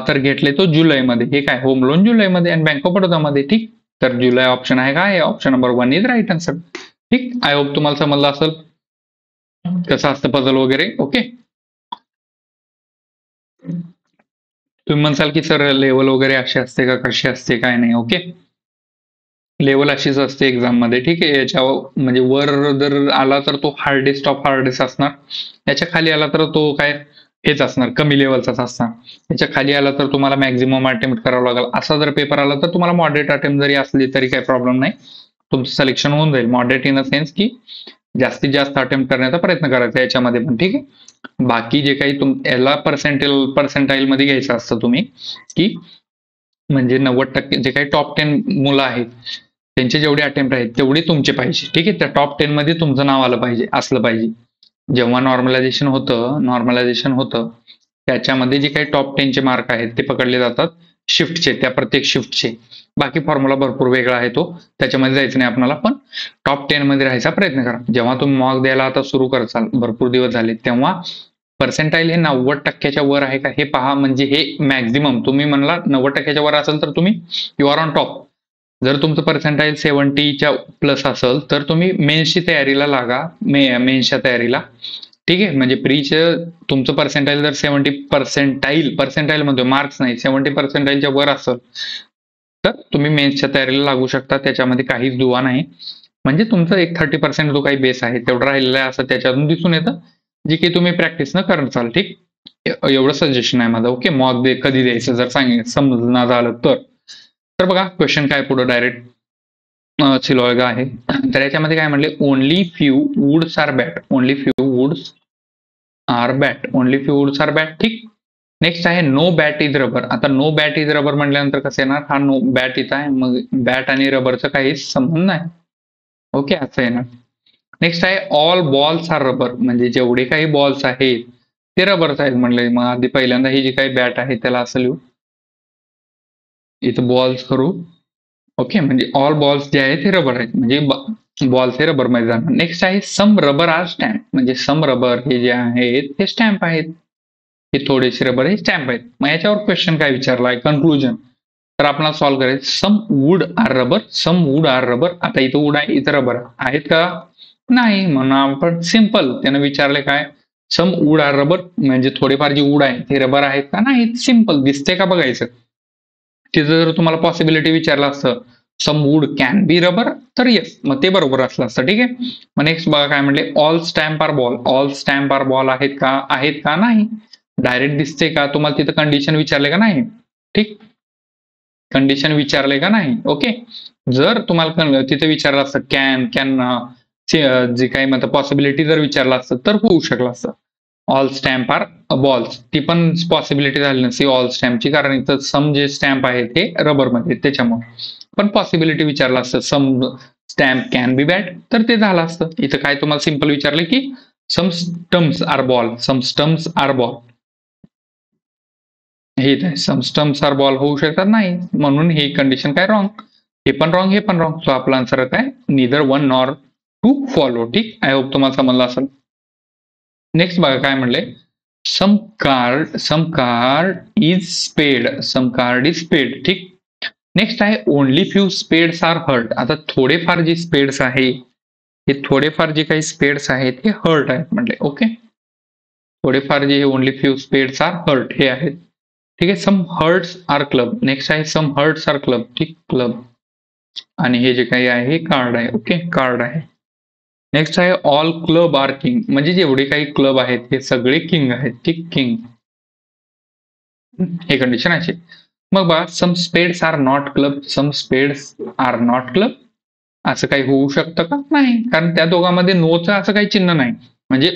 तर घेतले तो जुलैमध्ये. हे काय? होम लोन जुलैमध्ये आणि बँक ऑफ बडोदामध्ये. ठीक. तर जुलै ऑप्शन आहे काय? Option number 1 is right answer. ठीक. आय होप तुम्हाला समजलं असेल कसं असतं पझल वगैरे. ओके. तुम्ही म्हणसाल की सर लेवल वगैरे अशी असते का, कशी असते, काय नाही. ओके. लेवल अशीच असते एक्झाम मध्ये. ठीक आहे. याच्या म्हणजे वर जर आला तर तो हार्डेस्ट ऑफ हार्डेस्ट असणार. याच्या खाली आला तर तो काय हेच असणार, कमी लेवलचाच असणार. याच्या खाली आला तर तुम्हाला मॅक्झिमम अटेम्प्ट करावं लागेल. असा जर पेपर आला तर तुम्हाला मॉडरेट अटेम्प्ट जरी असली तरी काही प्रॉब्लेम नाही, तुमचं सिलेक्शन होऊन जाईल. मॉडरेट इन अ सेन्स की जास्तीत जास्त अटेम्प्ट करण्याचा प्रयत्न करायचा याच्यामध्ये पण. ठीक आहे. बाकी जे काही याला पर्सेंटाईल मध्ये घ्यायचं असतं तुम्ही की म्हणजे 90% जे काही टॉप 10 मुलं आहेत त्यांचे जेवढे अटेम्प्ट आहेत तेवढे तुमचे पाहिजे. ठीक आहे. त्या टॉप 10 मध्ये तुमचं नाव आलं पाहिजे, असलं पाहिजे. जेव्हा नॉर्मलायझेशन होतं त्याच्यामध्ये जे काही टॉप 10 चे मार्क आहेत ते पकडले जातात शिफ्टचे, त्या प्रत्येक शिफ्टचे. बाकी फॉर्म्युला भरपूर वेगळा आहे तो, त्याच्यामध्ये जायचं नाही आपल्याला, पण टॉप 10 मध्ये राहायचा प्रयत्न करा. जेव्हा तुम्ही मॉक द्यायला आता सुरू करसाल, भरपूर दिवस झाले, तेव्हा पर्सेंटाईल हे 90% वर आहे का हे पहा. म्हणजे हे मॅक्झिमम तुम्ही म्हणला 90% वर असेल तर तुम्ही यू आर ऑन टॉप. जर तुमचं पर्सेंटाईल 70च्या प्लस असेल तर तुम्ही मेन्सची तयारीला लागा, मेन्सच्या तयारीला. ठीक आहे. म्हणजे प्रीचं तुमचं पर्सेंटाईल जर 70 पर्सेंटाईल मध्ये मार्क्स नाही 70% वर असेल तर तुम्ही मेन्सच्या तयारीला लागू शकता. त्याच्यामध्ये काहीच दुवा नाही. म्हणजे तुमचं एक 30% जो काही बेस आहे तेवढं राहिलेलं आहे असं त्याच्यातून दिसून येतं, जे की तुम्ही प्रॅक्टिस न करताल. ठीक. एवढं सजेशन आहे माझं. ओके. मॉक कधी द्यायचं जर समजणार झालं तर. बघा क्वेश्चन काय पुढे डायरेक्ट सिलॉयगा आहे. तर याच्यामध्ये काय म्हणले, only few woods are bat, only few woods are bat, only few woods are bat. ठीक. नेक्स्ट आहे नो बॅट इज रबर. आता नो बॅट इज रबर म्हटल्यानंतर कसं येणार, हा नो बॅट इथं आहे, मग बॅट आणि रबरचा काही संबंध नाही. ओके, असं येणार. नेक्स्ट आहे ऑल बॉल्स आर रबर, म्हणजे जेवढे काही बॉल्स आहेत ते रबरच आहेत म्हणले. मग आधी पहिल्यांदा ही जी काही बॅट आहे त्याला असं लिहू, इथं बॉल्स करू. ओके, म्हणजे ऑल बॉल्स जे आहेत ते रबर आहेत, म्हणजे बॉल्स हे रबर मध्ये जाणार. नेक्स्ट आहे सम रबर आर स्टॅम्प, म्हणजे सम रबर हे जे आहेत ते स्टॅम्प आहेत, हे थोडेसे रबर हे स्टॅम्प आहेत. मग याच्यावर क्वेश्चन काय विचारलाय, कन्क्लुजन. तर आपल्याला सॉल्व्ह करायचं, सम वूड आर रबर, सम वूड आर रबर. आता इथं वूड आहे, इथं रबर आहेत का, नाही. म्हणून आपण सिंपल त्यानं विचारले काय, सम वूड आर रबर, म्हणजे थोडेफार जे वूड आहे ते रबर आहेत का, नाही. सिंपल दिसते का बघायचं. तिथं जर तुम्हाला पॉसिबिलिटी विचारलं असतं, सम वूड कॅन बी रबर, तर येस, मग ते बरोबर असलं असतं. ठीक आहे. मग नेक्स्ट बघा काय म्हणले, all stamp are ball, all stamp are ball आहेत का, नाही. डायरेक्ट दिसते का, तुम्हाला तिथं कंडिशन विचारले का नाही. ठीक, कंडिशन विचारले का नाही. ओके, जर तुम्हाला तिथे विचारलं असतं कॅन जे काही म्हणतात पॉसिबिलिटी जर विचारलं असतं तर होऊ शकलं असतं. ऑल स्टॅम्प आर बॉल्स, ती पण पॉसिबिलिटी झाली नसती ऑल स्टॅम्पची, कारण इथं सम जे स्टॅम्प आहे ते रबरमध्ये त्याच्यामुळे. पण पॉसिबिलिटी विचारलं असतं सम स्टॅम्प कॅन बी बॅट, तर ते झालं असतं. इथं काय तुम्हाला सिंपल विचारलं की सम स्टम्प्स आर बॉल, सम स्टम्प्स आर बॉल, हे सम स्टम्प्स आर बॉल होऊ शकतात नाही, म्हणून ही कंडिशन काय रॉंग. हे पण रॉंग, हे पण रॉंग. सो आपला आन्सर काय, निदर वन नॉर टू फॉलो. ठीक, आय होप तुम्हाला समजलं असेल. नेक्स्ट बघा काय म्हणले, सम कार्ड इज स्पेड, सम कार्ड इज स्पेड. ठीक. नेक्स्ट आहे only few spades are heart. आता थोडेफार जे स्पेड्स आहे, हे थोडेफार जे काही स्पेड्स आहेत हे हर्ट आहेत म्हटले. ओके, थोडेफार जे only few spades are heart हे आहेत. ठीक आहे. Some hearts are club, next आहे सम हर्ट्स आर क्लब. ठीक, क्लब. आणि हे जे काही आहे कार्ड आहे. ओके, कार्ड आहे. नेक्स्ट आहे ऑल क्लब आर किंग, म्हणजे जेवढे काही क्लब आहेत हे सगळे किंग आहेत. ठीक, किंग, हे कंडिशन असे. मग बघा, some spades are not club, some spades are not club, असं काही होऊ शकतं का, नाही. कारण त्या दोघांमध्ये नोचं असं काही चिन्ह नाही, म्हणजे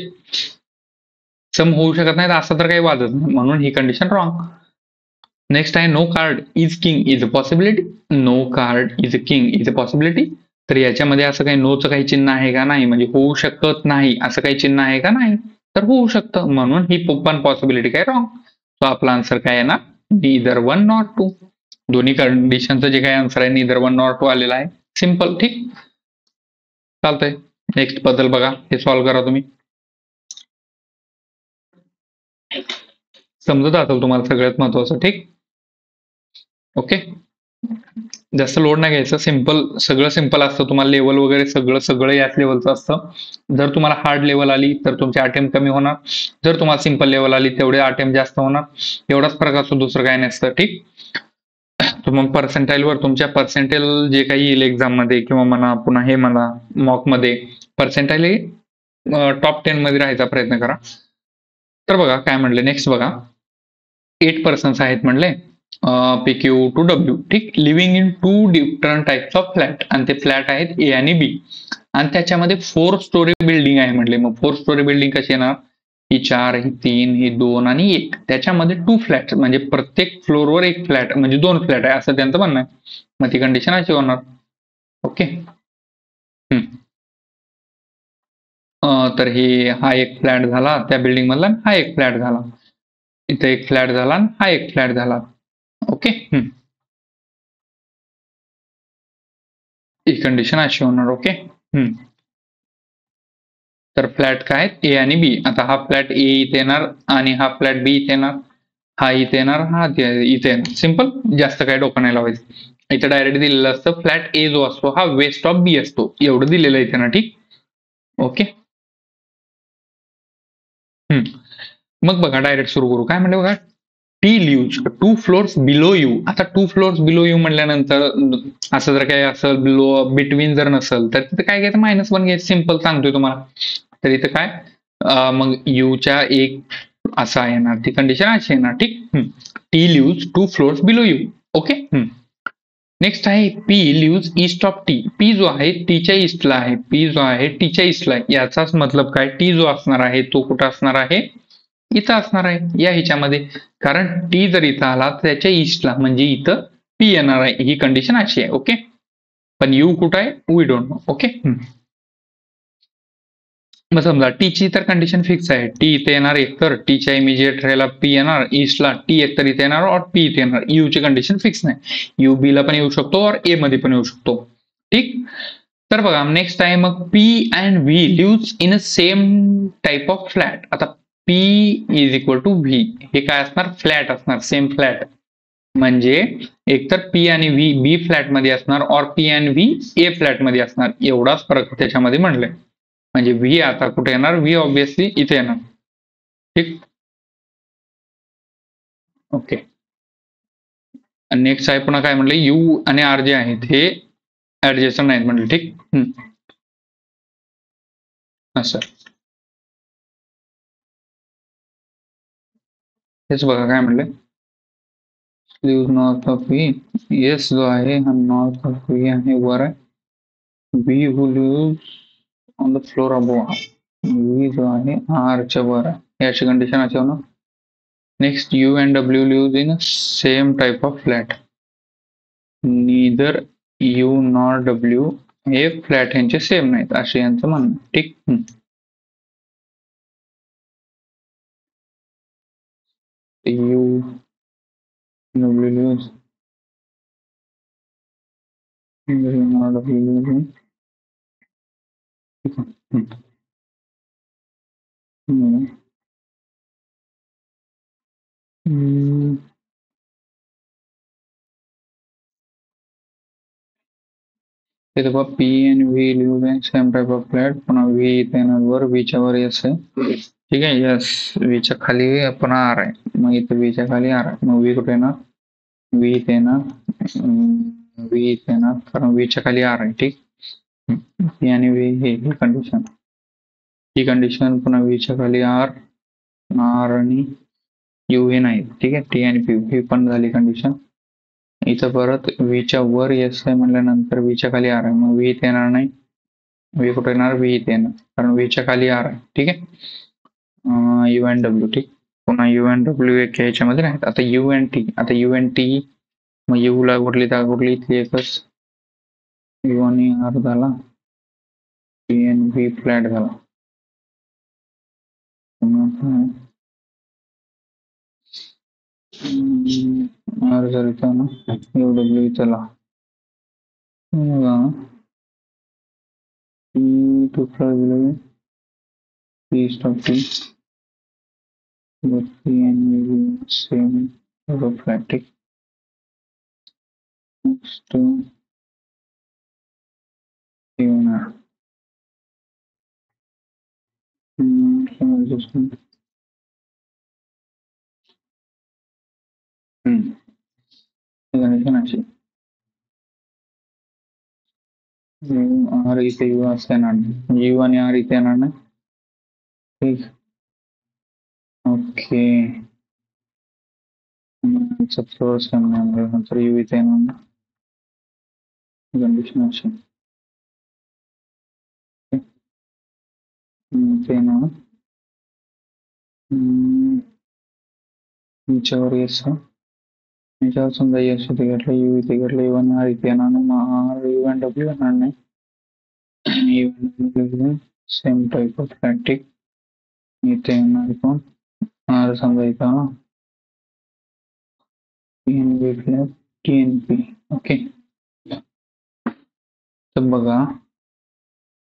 सम होऊ शकत नाही असं तर काही वाजत नाही, म्हणून ही कंडिशन रॉंग. नेक्स्ट आहे no card is king is a possibility, no card is a king is a possibility. तर याच्यामध्ये असं काही नोचं काही चिन्ह आहे का, नाही. म्हणजे होऊ शकत नाही असं काही चिन्ह आहे का, नाही. तर होऊ शकतं, म्हणून ही पण पॉसिबिलिटी काय रॉंग. सो आपला आन्सर काय आहे ना, निदर वन नॉट टू. दोन्ही कंडिशनचं जे काही आन्सर आहे निदर वन नॉट टू आलेला आहे. सिंपल. ठीक, चालतंय. नेक्स्ट बद्दल बघा, हे सॉल्व्ह करा तुम्ही. समजत असेल तुम्हाला सगळ्यात महत्वाचं. ठीक, ओके. जास्त लोड नाही घ्यायचं, सिंपल, सगळं सिंपल असतं. तुम्हाला लेवल वगैरे सगळं याच लेवलचं असतं. जर तुम्हाला हार्ड लेवल आली तर तुमचे अटेम्प्ट कमी होणार, जर तुम्हाला सिंपल लेवल आली तेवढे अटेम्प्ट जास्त होणार. एवढाच फरक असतो, दुसरं काही नसतं. ठीक, तर मग पर्सेंटाईलवर तुमच्या पर्सेंटेल जे काही येईल एक्झाम मध्ये किंवा म्हणा पुन्हा हे म्हणा मॉक मध्ये, पर्सेंटाईल हे टॉप 10 मध्ये राहायचा प्रयत्न करा. तर बघा काय म्हणले, नेक्स्ट बघा, 8 पर्सन्स आहेत म्हणले, PQ टू डब्ल्यू. ठीक, living in 2 different types of flat, आणि ते फ्लॅट आहेत ए आणि बी, आणि त्याच्यामध्ये 4 स्टोरी बिल्डिंग आहे म्हटले. मग 4 स्टोरी बिल्डिंग कशी येणार, ही 4, ही 3, ही 2 आणि 1. त्याच्यामध्ये 2 फ्लॅट, म्हणजे प्रत्येक फ्लोअरवर एक फ्लॅट, म्हणजे 2 फ्लॅट आहे असं त्यांचं म्हणणं आहे. मग ती कंडिशन अशी होणार. ओके. तर हा एक फ्लॅट झाला त्या बिल्डिंग मधला, हा एक फ्लॅट झाला, इथे एक फ्लॅट झाला, हा एक फ्लॅट झाला. ओके, ही कंडिशन अशी होणार. ओके. तर फ्लॅट काय आहेत, ए आणि बी. आता हा फ्लॅट ए इथे येणार आणि हा फ्लॅट बी इथे येणार, हा इथे येणार, हा इथे येणार. सिंपल, जास्त काय डोकं नाही लावायचं. इथे डायरेक्ट दिलेलं असतं, फ्लॅट ए जो असतो हा वेस्ट ऑफ बी असतो, एवढं दिलेलं आहे ना. ठीक, ओके. मग बघा डायरेक्ट सुरू करू. काय म्हणलं बघा, T lives 2 floors below U. आता 2 फ्लोर्स बिलो यू म्हणल्यानंतर असं जर काही असेल बिलो बिटवीन जर नसेल तर तिथे काय घ्यायचं, -1 घ्यायचं. सिंपल सांगतोय तुम्हाला. तर इथं काय, मग यूच्या एक असा येणार, ती कंडिशन अशी येणार. ठीक, T lives 2 floors below you. Okay. Next आहे P lives east of T. P जो आहे टीच्या ईस्टला आहे. पी जो आहे टीच्या ईस्टला आहे. याचाच मतलब काय, टी जो असणार आहे तो कुठं असणार आहे, इथं असणार आहे या ह्याच्यामध्ये. कारण टी जर इथं आला त्याच्या ईस्टला म्हणजे इथं पी येणार आहे. ही कंडिशन अशी आहे. ओके, पण यू कुठं आहे वी डोंट नो. ओके, मग समजा टीची तर कंडिशन फिक्स आहे. टी इथे येणार एकतर, टीच्या इमिजिएट राहायला पी येणार ईस्टला, टी एकतर इथे येणार और पी इथे येणार. यू ची कंडिशन फिक्स नाही. यू बी ला पण येऊ शकतो और ए मध्ये पण येऊ शकतो. ठीक, तर बघा नेक्स्ट आहे मग P and V lives in a same type of flat. आता P is equal to V हे काय असणार, फ्लॅट असणार, सेम फ्लॅट. म्हणजे एकतर पी आणि व्ही बी फ्लॅट मध्ये असणार और P and V A flat मध्ये असणार. एवढाच फरक त्याच्यामध्ये म्हणलंय. म्हणजे व्ही आता कुठे येणार, व्ही ऑब्विसली इथे येणार. ठीक, ओके. नेक्स्ट आहे पुन्हा काय म्हणलं, यू आणि आर जे आहेत हे ऍडजस्टंट आहेत म्हणलं. ठीक, असं हेच बघा काय म्हणलं, live north of V. S जो आहे हा नॉर्थ ऑफ व्ही आहे, वर आहे. V who live on the floor above. V जो आहे आरच्या वर आहे. याची कंडिशन अशी होणार. Next U and W live in same type of flat. Neither U nor W हे फ्लॅट यांचे सेम नाहीत असे यांचं म्हणणं. ठीक, U W live nor W live. ठीक आहे. इथे पी आणि V leave in same type of flat. पुन्हा व्ही इथे येणार वर, व्हीच्या वर एस आहे. ठीक आहे, यस व्हीच्या खाली पुन्हा आर आहे. मग इथे व्हीच्या खाली आर आहे. मग व्ही कुठे येणार, व्ही इथे येणार, व्ही इथे येणार कारण व्हीच्या खाली आर आहे. ठीक, पी आणि व्ही ही कंडिशन, ही कंडिशन पुन्हा व्हीच्या खाली आर, आर आणि यू हे नाही. ठीक आहे, टी आणि पी ही पण झाली कंडिशन. इथं परत व्हीच्या वर एस आहे म्हणल्यानंतर व्हीच्या खाली आर आहे. मग व्ही इथे येणार नाही, व्ही कुठे येणार, व्ही इथे येणार कारण व्हीच्या खाली आर आहे. ठीक आहे, यू अँड डब्ल्यू. ठीक, पुन्हा यू अँड डब्ल्यू एक याच्यामध्ये नाहीत. आता यू अँड टी, आता यू अँड टी मग यू ला कुठली जागा कुठली, इथली एकच, यू आणि आर झाला, टी आणि व्ही फ्लॅट झाला. आर जर इथं ना, यू डब्ल्यू इथं ला, to fly below east of T, but P and V same aerophatic. Next to P1R. Some adjustment. Condition अशी, आर इथे यू असं येणार नाही, यू आणि आर इथे येणार नाही. ठीक, ओके. फ्लोर सेम नाही नंतर यू इथे येणार नाही. कंडिशन अशी इथे येणार, याच्यावर येस, याच्यावर समजा यश इथे घेतलं, यू इथे घेतलं, यू आणि आर इथे येणार नाही. मग आर यू अँड डब्ल्यू येणार नाही. सेम टाईप ऑफ फ्लॅटिक इथे येणार कोण, आर समजा इथं P flat T N P. Okay, तर बघा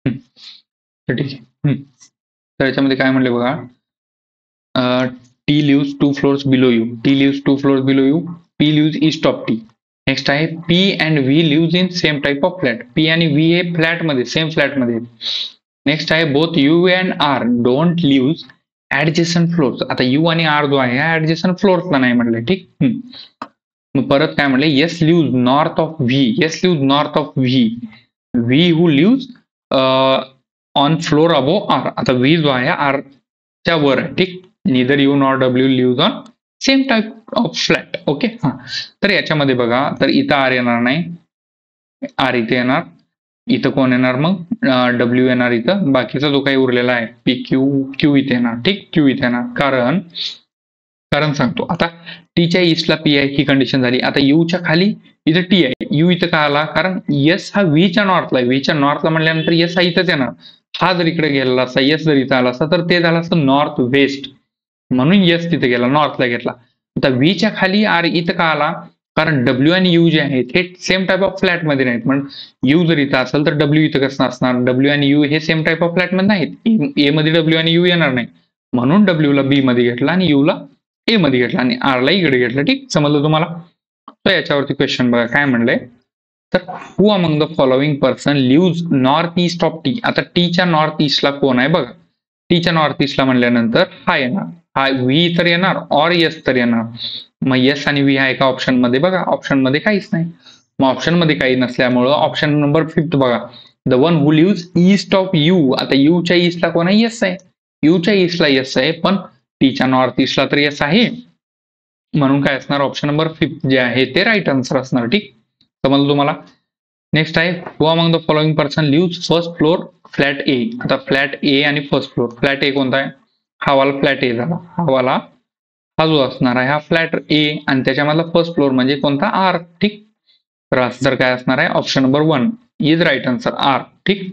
ठीक आहे. तर याच्यामध्ये काय म्हणले बघा, T lives 2 floors below you, T lives 2 floors below you, P lives east of T. Next आहे P and V lives in same type of flat. P आणि व्ही हे फ्लॅट मध्ये, सेम फ्लॅट मध्ये. नेक्स्ट आहे both U and R don't lives adjacent floors. आता यू आणि आर जो आहे ऍडजस्टंट फ्लोर्सला नाही म्हणलं. ठीक, मग परत काय म्हणले, S lives north of V, S lives north of V, V who lives on floor above R. आता व्ही जो आहे आर च्या वर आहे. ठीक, neither you nor W lives on same type of flat. Okay, हा. तर याच्यामध्ये बघा, तर इथं आर येणार नाही, आर इथे येणार, इथं कोण येणार मग डब्ल्यू येणार, इथं बाकीचा जो काही उरलेला आहे पी क्यू इथे येणार. ठीक, क्यू इथे येणार. कारण सांगतो आता, टीच्या ईस्टला पी आहे ही कंडिशन झाली. आता यूच्या खाली इथे टी आहे, यू इथं का आला, कारण एस हा व्हीच्या नॉर्थला आहे. व्हीच्या नॉर्थला म्हणल्यानंतर एस हा इथंच येणार. हा जर इकडे गेलेला असता, एस जर इथं आला असता तर ते झालं असतं नॉर्थ वेस्ट, म्हणून एस तिथे गेला, नॉर्थला घेतला. आता व्हीच्या खाली आर इथं का आला, कारण डब्ल्यू आणि यू जे आहेत हे सेम टाईप ऑफ फ्लॅट मध्ये नाहीत. म्हणून यू जर इथं असेल तर डब्ल्यू इथं कसं असणार, डब्ल्यू आणि यू हे सेम टाईप ऑफ फ्लॅट मध्ये नाहीत. ए मध्ये डब्ल्यू आणि यू येणार नाही, म्हणून डब्ल्यू ला बी मध्ये घेतला आणि यू ला ए मध्ये घेतला आणि आर ला इकडे घेतलं. ठीक, समजलं तुम्हाला. तर याच्यावरती क्वेश्चन बघा काय म्हणलंय, तर who among the following person lives north east of T. आता टीच्या नॉर्थ ईस्टला कोण आहे बघा, टीच्या नॉर्थ ईस्टला म्हणल्यानंतर हा येणार, हा व्ही तर येणार और एस तर येणार. मग एस आणि व्ही आहे का ऑप्शन मध्ये, बघा ऑप्शन मध्ये काहीच नाही. मग ऑप्शन मध्ये काही नसल्यामुळं ऑप्शन नंबर 5 बघा, the one who lives east of U. आता यूच्या ईस्टला कोण आहे, एस आहे. यूच्या ईस्टला एस आहे, पण टीच्या नॉर्थ ईस्टला तर एस आहे, म्हणून काय असणार ऑप्शन नंबर 5 जे आहे ते राईट आन्सर असणार. ठीक, समजलं तुम्हाला. नेक्स्ट आहे, who among the following person lives first floor flat A. आता फ्लॅट ए आणि फर्स्ट फ्लोर, फ्लॅट ए कोणता आहे, हा वाला फ्लॅट ए झाला, हा वाला हा जो असणार आहे हा फ्लॅट ए आणि त्याच्यामधला फर्स्ट फ्लोर म्हणजे कोणता, आर. ठीक, तर आन्सर काय असणार आहे option number 1 is right answer, R. ठीक,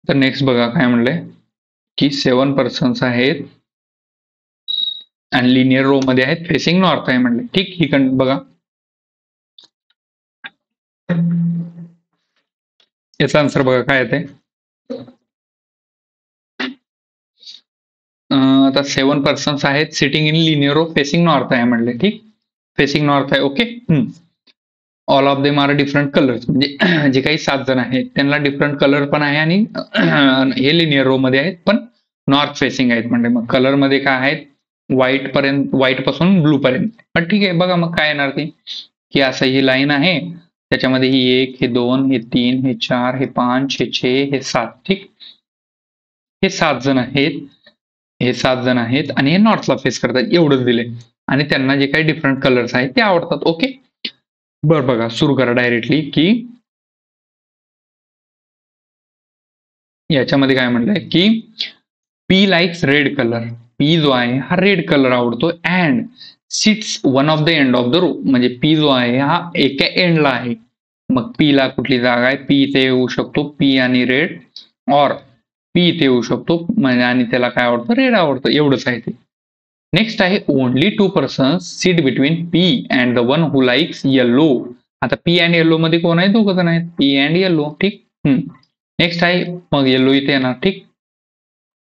तर नेक्स्ट बघा काय म्हणलंय की 7 पर्सन्स आहेत आणि लिनियर रो मध्ये आहेत, फेसिंग नॉर्थ आहे म्हणले. ठीक, ही बघा याचा आन्सर बघा काय येते. आता 7 पर्सन्स आहेत sitting in linear row facing north आहे म्हणले. ठीक, फेसिंग नॉर्थ आहे. Okay, all of them are different colours, म्हणजे जे काही 7 जण आहेत त्यांना डिफरंट कलर पण आहे आणि हे लिनियर रो मध्ये आहेत पण नॉर्थ फेसिंग आहेत म्हणजे. मग कलर मध्ये काय आहेत, व्हाईट पर्यंत, व्हाईट पासून ब्लू पर्यंत. पण ठीक आहे, बघा मग काय येणार ती, की असं ही लाईन आहे, त्याच्यामध्ये ही 1, हे 2, हे 3, हे 4, हे 5, हे 6, हे 7. ठीक, हे 7 जण आहेत, हे 7 जण आहेत आणि हे नॉर्थला फेस करतात, एवढंच दिले आणि त्यांना जे काही डिफरंट कलर्स आहेत ते आवडतात. ओके, बरं बघा सुरू करा डायरेक्टली, की याच्यामध्ये काय म्हणलंय की P likes red colour. P जो आहे हा रेड कलर आवडतो and sits one of the end of the row, म्हणजे पी जो आहे हा एका एंडला आहे. मग पी ला कुठली जागा आहे, पी इथे येऊ शकतो, पी आणि रेड, और पी इथे येऊ शकतो म्हणजे आणि त्याला काय आवडतं, रेड आवडतं, एवढंच आहे ते. नेक्स्ट आहे only 2 persons sit between P and the one who likes yellow. आता पी अँड येल्लो मध्ये कोण आहे, दोघं जण आहेत, पी अँड येल्लो. ठीक, नेक्स्ट आहे मग येल्लो इथे येणार. ठीक,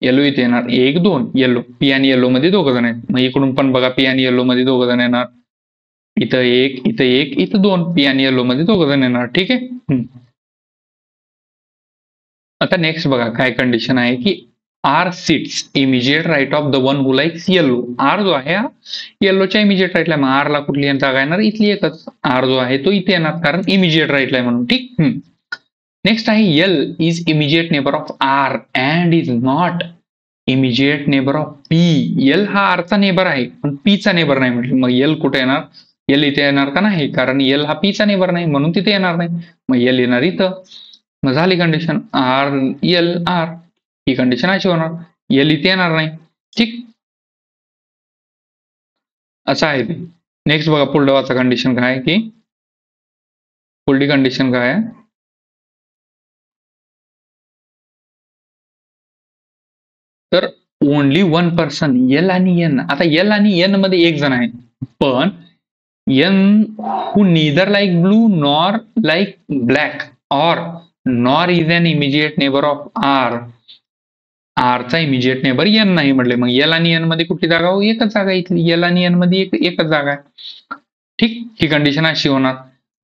येलो इथे येणार 1, 2 येलो, पी आणि येलो मध्ये दोघं जण आहेत. मग इकडून पण बघा पी आणि येलो मध्ये दोघं जण येणार, इथं 1, इथं 1, इथं 2, पी आणि येलो मध्ये दोघं जण येणार. ठीक आहे, आता नेक्स्ट बघा काय कंडिशन आहे की R sits immediate right of the one who likes yellow. R जो आहे हा येल्लोच्या इमिजिएट राईटला, मग आर ला कुठली जागा येणार, इथली एकच, आर जो आहे तो इथे येणार कारण इमिजिएट राईटला आहे म्हणून. ठीक, नेक्स्ट आहे L is immediate neighbour of R and is not immediate neighbour of P. L हा आरचा नेबर आहे पण पी चा नेबर नाही म्हटलं, मग यल कुठे येणार, यल इथे येणार का नाही, कारण यल हा पी चा नेबर नाही म्हणून तिथे येणार नाही, मग यल येणार इथं. मग झाली कंडिशन आर यल आर, ही कंडिशन अशी होणार, यल इथे येणार नाही. ठीक, असं आहे ते. नेक्स्ट बघा पुढलं वाचा कंडिशन काय आहे की पुढली कंडिशन काय आहे, तर ओनली 1 पर्सन एल आणि एन. आता एल आणि एन मध्ये एक जण आहे पण N who neither like blue nor like black और nor is an immediate neighbour of R. आरचा इमिजिएट नेबर एन नाही म्हटले, मग एल आणि एन मध्ये कुठली जागा हो, एकच जागा इथली, एल आणि एन मध्ये एकच जागा आहे. ठीक, ही कंडिशन अशी होणार.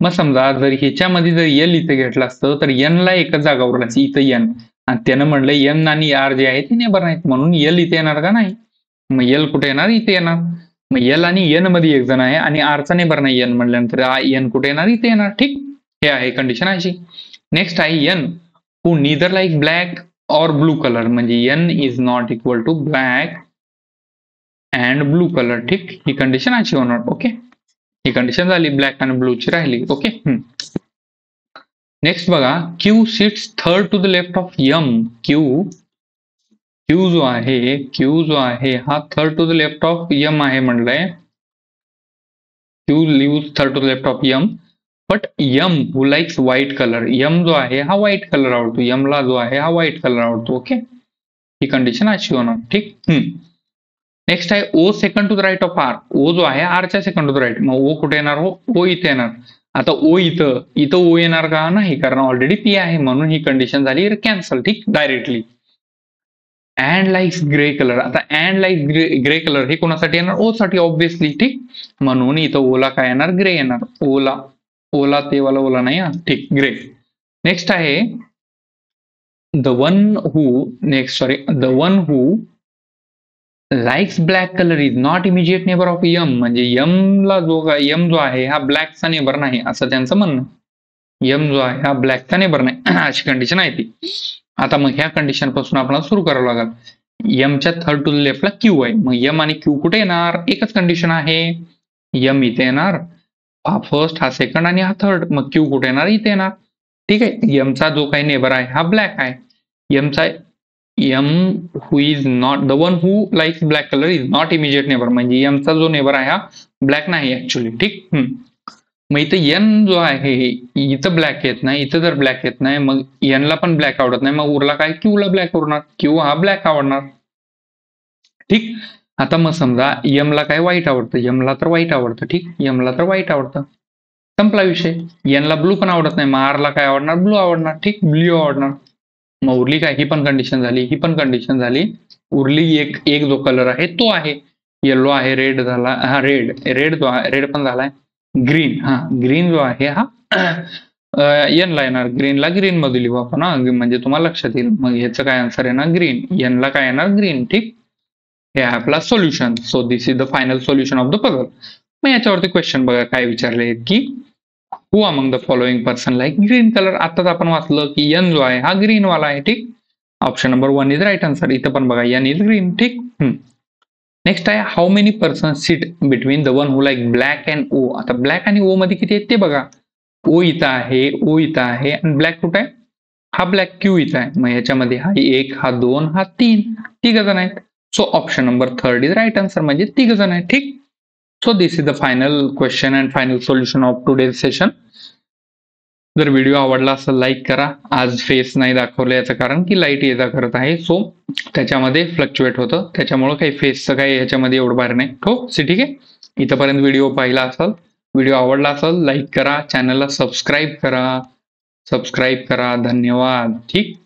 मग समजा जर ह्याच्यामध्ये जर एल इथे घेतलं असतं तर एन ला एकच जागा उरला असती, इथं एन, आणि त्यानं म्हणलं एन आणि आर जे आहे ते नेबर नाहीत म्हणून एल इथे येणार का नाही, मग एल कुठे येणार, इथे येणार. मग एल आणि एन मध्ये एक जण आहे आणि आरचा नेबर नाही एन म्हटल्यानंतर एन कुठे येणार, इथे येणार. ठीक, हे आहे कंडिशन अशी. नेक्स्ट आहे N who neither like black और ब्लू कलर, म्हणजे N is not equal to black and blue colour. ठीक, ही कंडिशन अशी होणार. ओके, ही कंडिशन झाली, ब्लॅक आणि ब्लूची राहिली. ओके. नेक्स्ट बघा, Q sits third to the left of M. Q जो आहे हा third to the left of M आहे म्हणलंय. Q lives third to the left of M, but M who likes white colour. M जो आहे हा व्हाईट कलर आवडतो. यमला जो आहे हा व्हाईट कलर आवडतो. ओके, ही कंडिशन अशी होणार. ठीक. नेक्स्ट आहे O second to the right of R. O जो आहे आरच्या सेकंड टू द राईट. मग ओ कुठे येणार? ओ इथे येणार. आता ओ इथं ओ येणार का? नाही, कारण ऑलरेडी पी आहे म्हणून ही कंडिशन झाली कॅन्सल. ठीक, directly. And likes grey colour. आता अँड लाईक ग्रे कलर हे कोणासाठी येणार? ओ साठी ऑब्व्हियसली. ठीक, म्हणून इथं ओला काय येणार? ग्रे येणार. ओला ते वाला ओला नाही. ठीक, ग्रे. नेक्स्ट आहे the one who likes black colour is not immediate neighbour of M. म्हणजे यम जो आहे हा ब्लॅकचा नेबर नाही असं त्यांचं म्हणणं. यम जो आहे हा ब्लॅकचा नेबर नाही अशी कंडिशन आहे ती. आता मग ह्या कंडिशन पासून आपल्याला सुरू करावं लागेल. यमच्या थर्ड टू द लेफ्टला क्यू आहे. मग यम आणि क्यू कुठे येणार? एकच कंडिशन आहे. यम इथे येणार, हा फर्स्ट, हा सेकंड आणि हा थर्ड. मग क्यू कुठे येणार? इथे येणार. ठीक आहे. यमचा जो काही नेबर आहे हा ब्लॅक आहे. M who is not the one who likes black colour is not immediate neighbour. म्हणजे यमचा जो नेबर आहे हा ब्लॅक नाही ऍक्च्युली. ठीक. मग इथं एन जो आहे इथं ब्लॅक येत नाही. इथं जर ब्लॅक येत नाही मग एनला पण ब्लॅक आवडत नाही. मग उरला काय? क्यूला ब्लॅक आवडणार. क्यू हा ब्लॅक आवडणार. ठीक. आता मग समजा यमला काय? व्हाईट आवडतं. यमला तर व्हाईट आवडतं. ठीक, यमला तर व्हाईट आवडतं. संपला विषय. एनला ब्लू पण आवडत नाही. मग आरला काय आवडणार? ब्लू आवडणार. ठीक, ब्ल्यू आवडणार. मग उरली काय? ही पण कंडिशन झाली, ही पण कंडिशन झाली. उरली एक जो कलर आहे तो आहे येलो आहे, रेड झाला. हा रेड पण झालाय. ग्रीन. ग्रीन जो आहे हा एनला येणार. ग्रीनला ग्रीन मध्ये लिहू आपण म्हणजे तुम्हाला लक्षात येईल. मग ह्याचं काय आन्सर येणार? ग्रीन. एनला काय येणार? ग्रीन. ठीक, हे आहे आपला solution. So this is the final solution of the puzzle. मग याच्यावरती क्वेश्चन बघा काय विचारले की who among the following person like green colour. आताच आपण वाचलं की एन जो आहे हा ग्रीन वाला आहे. ठीक, option number 1 is right answer. इथं पण बघा एन इज ग्रीन. ठीक. नेक्स्ट आहे how many person sit between the one who like black and O. आता ब्लॅक आणि ओ मध्ये किती आहेत ते बघा. ओ इथं आहे आणि ब्लॅक कुठे आहे? हा ब्लॅक क्यू इथं आहे. मग याच्यामध्ये हा 1, हा 2, हा 3, तिघ जण आहेत. So option number 3 is right answer. म्हणजे तिघ जण आहेत. ठीक. So this is the final question and final solution of today's session. जर व्हिडिओ आवडला असेल लाईक करा. आज फेस नाही दाखवलं याचं कारण की लाईट ये जा करत आहे. सो त्याच्यामध्ये फ्लक्च्युएट होतं. त्याच्यामुळे काही फेसचं काही ह्याच्यामध्ये एवढं बाहेर नाही. हो, ठीक आहे. इथंपर्यंत व्हिडिओ पाहिला असेल, व्हिडिओ आवडला असेल लाईक करा, चॅनलला सबस्क्राईब करा. धन्यवाद. ठीक.